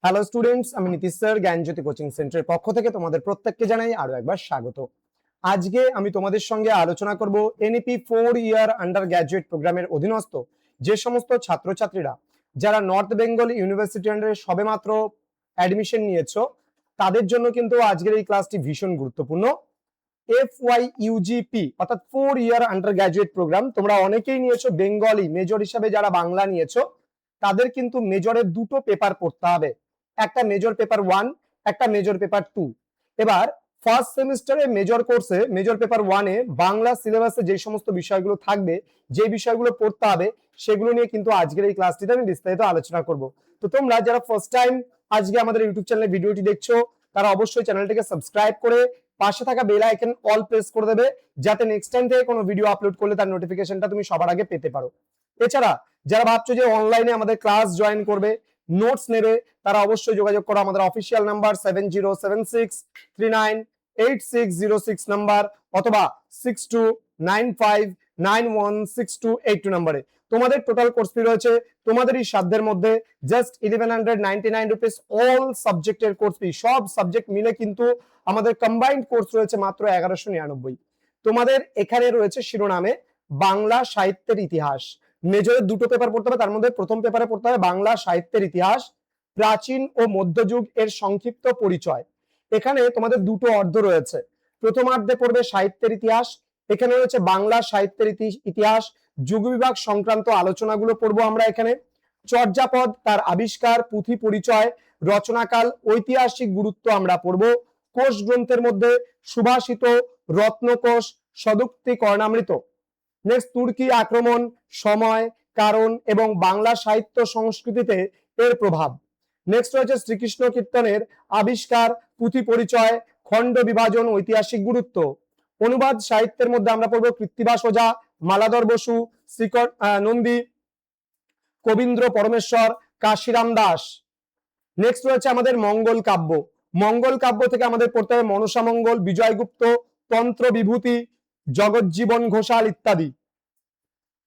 Hello students, আমি Nitish sir জ্ঞানজ্যোতি coaching সেন্টারের পক্ষ থেকে তোমাদের প্রত্যেককে জানাই আরো একবার স্বাগত। আজকে আমি তোমাদের সঙ্গে আলোচনা করব এনইপি 4 ইয়ার আন্ডার গ্র্যাজুয়েট প্রোগ্রামের অধীনস্থ যে সমস্ত ছাত্রছাত্রীরা যারা নর্থ বেঙ্গল ইউনিভার্সিটি আন্ডারে সবেমাত্র অ্যাডমিশন নিয়েছো তাদের জন্য কিন্তু আজকের এই ক্লাসটি ভীষণ গুরুত্বপূর্ণ। FYUGP অর্থাৎ 4 ইয়ার আন্ডার গ্র্যাজুয়েট প্রোগ্রাম তোমরা অনেকেই নিয়েছো বেঙ্গলি মেজর হিসাবে, যারা বাংলা নিয়েছো তাদের কিন্তু মেজরের দুটো পেপার পড়তে হবে, একটা মেজর পেপার 1, একটা মেজর পেপার 2। এবার ফার্স্ট সেমিস্টারে মেজর কোর্সে মেজর পেপার 1-এ বাংলা সিলেবাসে যে সমস্ত বিষয়গুলো থাকবে, যে বিষয়গুলো পড়তে হবে, সেগুলো নিয়ে কিন্তু আজকের এই ক্লাসটিতে আমি বিস্তারিত আলোচনা করব। তো তোমরা যারা ফার্স্ট টাইম আজকে আমাদের ইউটিউব চ্যানেলে ভিডিওটি দেখছো তারা অবশ্যই চ্যানেলটিকে সাবস্ক্রাইব করে পাশে থাকা বেল আইকন অল প্রেস করে দেবে, যাতে নেক্সট টাইম থেকে কোনো ভিডিও আপলোড করলে তার নোটিফিকেশনটা তুমি সবার আগে পেতে পারো। এছাড়া যারা ভাবছো যে অনলাইনে আমাদের ক্লাস জয়েন করবে, নোটস নেবে, তারা অবশ্যই যোগাযোগ করো আমাদের অফিসিয়াল নাম্বার 7076398606 নাম্বার অথবা 6295916282 নাম্বারে। তোমাদের টোটাল কোর্স ফি রয়েছে তোমাদেরই সাধ্যের মধ্যে জাস্ট 1199 রুপিস। অল সাবজেক্টের কোর্স ফি, সব সাবজেক্ট মিলে কিন্তু আমাদের কম্বাইন্ড কোর্স রয়েছে মাত্র 1199। তোমাদের এখানে রয়েছে শিরোনামে বাংলা সাহিত্যের ইতিহাস, মেজরের দুটো পেপার পড়তে হবে, তার মধ্যে প্রথম পেপারে পড়তে হবে বাংলা সাহিত্যের ইতিহাস, প্রাচীন ও মধ্যযুগ এর সংক্ষিপ্ত পরিচয়। এখানে তোমাদের দুটো অর্ধ রয়েছে, প্রথমার্ধে পড়বে সাহিত্যের ইতিহাস, এখানে রয়েছে বাংলা সাহিত্যের ইতিহাস, যুগ বিভাগ সংক্রান্ত আলোচনাগুলো পড়বো আমরা এখানে। চর্যাপদ, তার আবিষ্কার, পুঁথি পরিচয়, রচনাকাল, ঐতিহাসিক গুরুত্ব আমরা পড়বো। কোষ গ্রন্থের মধ্যে সুভাষিত, রত্নকোষ, সদুক্তি, কর্ণামৃত। নেক্সট তুর্কি আক্রমণ, সময়, কারণ এবং বাংলা সাহিত্য সংস্কৃতিতে এর প্রভাব। নেক্সট রয়েছে শ্রীকৃষ্ণ কীর্তনের আবিষ্কার, পুঁথি পরিচয়, খণ্ড বিভাজন, ঐতিহাসিক গুরুত্ব। অনুবাদ সাহিত্যের মধ্যে আমরা পড়বো কৃত্তিবাস ওঝা, মালাধর বসু, শ্রীকর নন্দী, কবীন্দ্র পরমেশ্বর, কাশিরাম দাস। নেক্সট রয়েছে আমাদের মঙ্গল কাব্য, মঙ্গল কাব্য থেকে আমাদের পড়তে হবে মনসা মঙ্গল, বিজয়গুপ্ত, তন্ত্র বিভূতি, জগজ্জীবন ঘোষাল ইত্যাদি।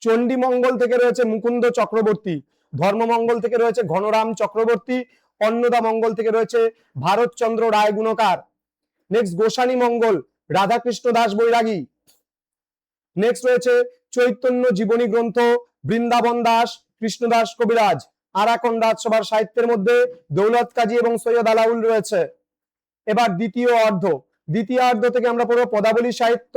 চণ্ডী মঙ্গল থেকে রয়েছে মুকুন্দ চক্রবর্তী, ধর্মমঙ্গল থেকে রয়েছে ঘনরাম চক্রবর্তী, অন্নদা মঙ্গল থেকে রয়েছে ভারতচন্দ্র রায় গুণকার। নেক্সট গোসানী মঙ্গল, রাধাকৃষ্ণ দাস বৈরাগী। নেক্সট রয়েছে চৈতন্য জীবনী গ্রন্থ, বৃন্দাবন দাস, কৃষ্ণদাস কবিরাজ। আরাকন রাজসভার সাহিত্যের মধ্যে দৌলত কাজী এবং সৈয়দ আলাউল রয়েছে। এবার দ্বিতীয় অর্ধ থেকে আমরা পড়বো পদাবলী সাহিত্য,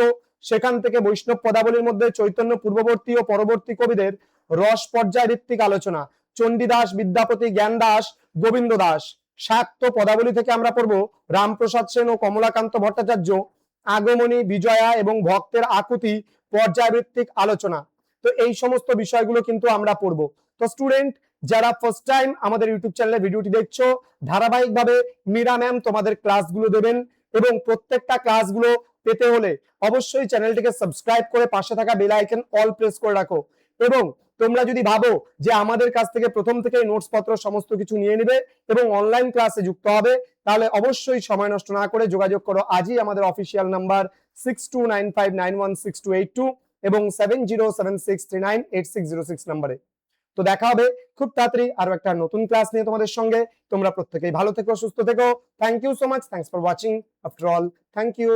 সেখান থেকে বৈষ্ণব পদাবলীর মধ্যে চৈতন্য পূর্ববর্তী ও পরবর্তী কবিদের রস পর্যায় ভিত্তিক আলোচনা, চণ্ডীদাস, বিদ্যাপতি, জ্ঞান দাস, গোবিন্দ দাস। শাক্ত পদাবলী থেকে আমরা পড়বো রামপ্রসাদ সেন ও কমলাকান্ত ভট্টাচার্য, আগমনী, বিজয়া এবং ভক্তের আকুতি পর্যায়ভিত্তিক আলোচনা। তো এই সমস্ত বিষয়গুলো কিন্তু আমরা পড়বো। তো স্টুডেন্ট যারা ফার্স্ট টাইম আমাদের ইউটিউব চ্যানেলে ভিডিওটি দেখছো, ধারাবাহিকভাবে মীরা ম্যাম তোমাদের ক্লাসগুলো দেবেন এবং প্রত্যেকটা ক্লাসগুলো পেতে হলে অবশ্যই চ্যানেলটিকে সাবস্ক্রাইব করে পাশে থাকা বেল আইকন অল প্রেস করে রাখো। এবং তোমরা যদি ভাবো যে আমাদের কাছ থেকে প্রথম থেকে নোটস পত্র সমস্ত কিছু নিয়ে নেবে এবং অনলাইন ক্লাসে যুক্ত হবে, তাহলে অবশ্যই সময় নষ্ট না করে যোগাযোগ করো আজই আমাদের অফিসিয়াল নাম্বার 6295916282 এবং 7076398606 নাম্বারে। তো দেখা হবে খুব তাড়াতাড়ি আরো একটা নতুন ক্লাস নিয়ে তোমাদের সঙ্গে। তোমরা প্রত্যেকেই ভালো থেকো, সুস্থ থেকো। Thank you so much, thanks for watching. After all, thank you.